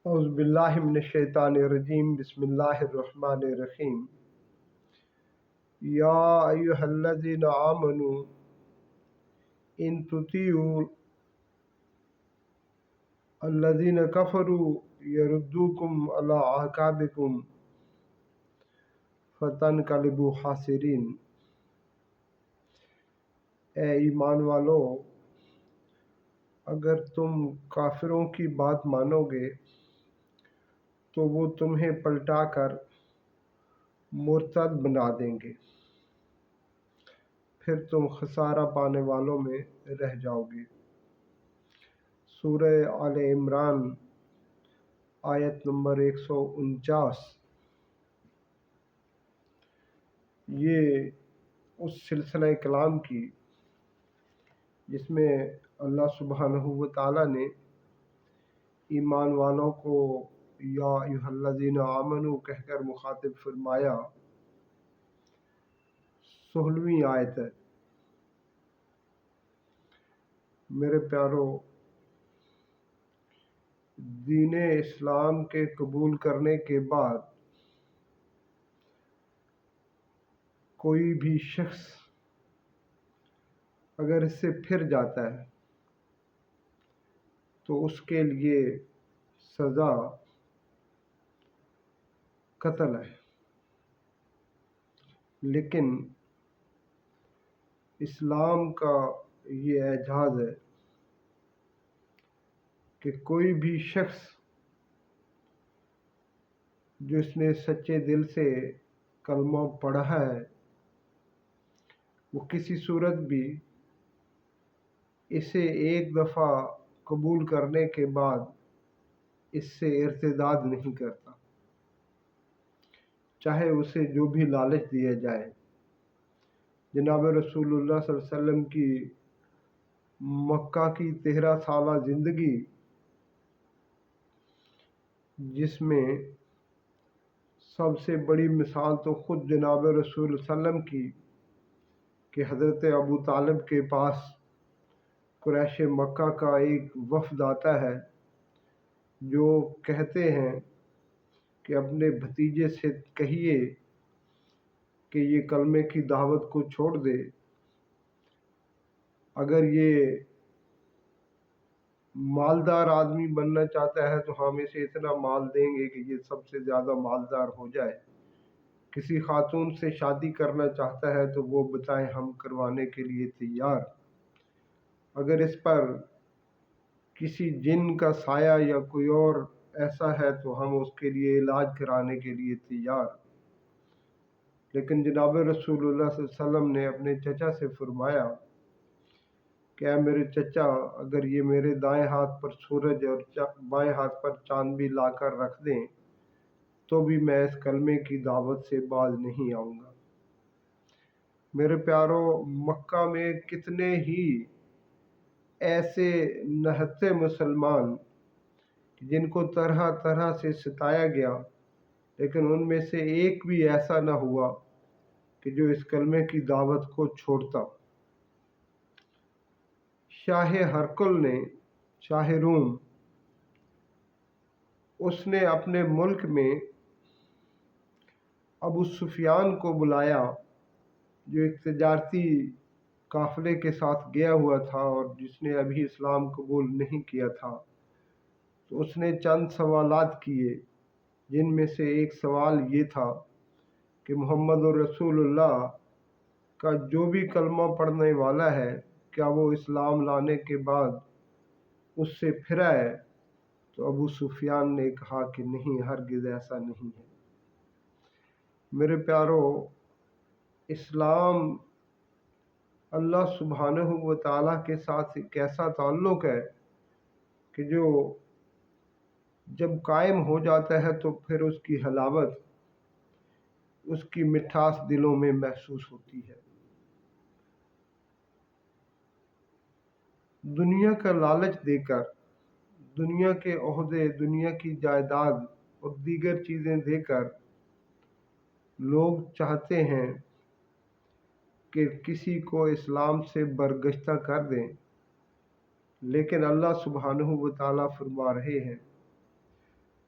اعوذ باللہ من الشیطان الرجیم بسم اللہ الرحمن الرحیم یا ایہا الذین آمنوا ان تطیعوا الذین کفروا یردوکم علی اعقابکم فتنقلبوا خاسرین۔ اے ایمان والو، اگر تم کافروں کی بات مانو گے تو وہ تمہیں پلٹا کر مرتد بنا دیں گے، پھر تم خسارہ پانے والوں میں رہ جاؤ گے۔ سورہ آل عمران آیت نمبر 149۔ یہ اس سلسلہ کلام کی جس میں اللہ سبحانہ و تعالیٰ نے ایمان والوں کو یا ایھا الذین آمنوا کہہ کر مخاطب فرمایا، 16ویں آیت ہے۔ میرے پیارو، دین اسلام کے قبول کرنے کے بعد کوئی بھی شخص اگر اس سے پھر جاتا ہے تو اس کے لیے سزا قتل ہے، لیکن اسلام کا یہ اعجاز ہے کہ کوئی بھی شخص جو اس نے سچے دل سے کلمہ پڑھا ہے، وہ کسی صورت بھی اسے ایک دفعہ قبول کرنے کے بعد اس سے ارتداد نہیں کرتا، چاہے اسے جو بھی لالچ دیا جائے۔ جناب رسول اللہ صلی اللہ علیہ وسلم کی مکہ کی 13 سالہ زندگی، جس میں سب سے بڑی مثال تو خود جناب رسول صلی اللہ علیہ وسلم کی کہ حضرت ابو طالب کے پاس قریش مکہ کا ایک وفد آتا ہے جو کہتے ہیں کہ اپنے بھتیجے سے کہیے کہ یہ کلمے کی دعوت کو چھوڑ دے، اگر یہ مالدار آدمی بننا چاہتا ہے تو ہم اسے اتنا مال دیں گے کہ یہ سب سے زیادہ مالدار ہو جائے، کسی خاتون سے شادی کرنا چاہتا ہے تو وہ بتائیں، ہم کروانے کے لیے تیار، اگر اس پر کسی جن کا سایہ یا کوئی اور ایسا ہے تو ہم اس کے لیے علاج کرانے کے لیے تیار۔ لیکن جناب رسول اللہ صلی اللہ علیہ وسلم نے اپنے چچا سے فرمایا کہ اے میرے چچا، اگر یہ میرے دائیں ہاتھ پر سورج اور بائیں ہاتھ پر چاند بھی لا کر رکھ دیں تو بھی میں اس کلمے کی دعوت سے باز نہیں آؤں گا۔ میرے پیارو، مکہ میں کتنے ہی ایسے نہتے مسلمان جن کو طرح طرح سے ستایا گیا، لیکن ان میں سے ایک بھی ایسا نہ ہوا کہ جو اس کلمے کی دعوت کو چھوڑتا۔ شاہ ہرقل نے، شاہ روم، اس نے اپنے ملک میں ابو سفیان کو بلایا جو ایک تجارتی قافلے کے ساتھ گیا ہوا تھا اور جس نے ابھی اسلام قبول نہیں کیا تھا، تو اس نے چند سوالات کیے، جن میں سے ایک سوال یہ تھا کہ محمد رسول اللہ کا جو بھی کلمہ پڑھنے والا ہے کیا وہ اسلام لانے کے بعد اس سے پھرا ہے؟ تو ابو سفیان نے کہا کہ نہیں، ہرگز ایسا نہیں ہے۔ میرے پیارو، اسلام اللہ سبحانہ و تعالیٰ کے ساتھ ایک ایسا تعلق ہے کہ جو جب قائم ہو جاتا ہے تو پھر اس کی حلاوت، اس کی مٹھاس دلوں میں محسوس ہوتی ہے۔ دنیا کا لالچ دے کر، دنیا کے عہدے، دنیا کی جائیداد اور دیگر چیزیں دے کر لوگ چاہتے ہیں کہ کسی کو اسلام سے برگشتہ کر دیں، لیکن اللہ سبحانہ و تعالیٰ فرما رہے ہیں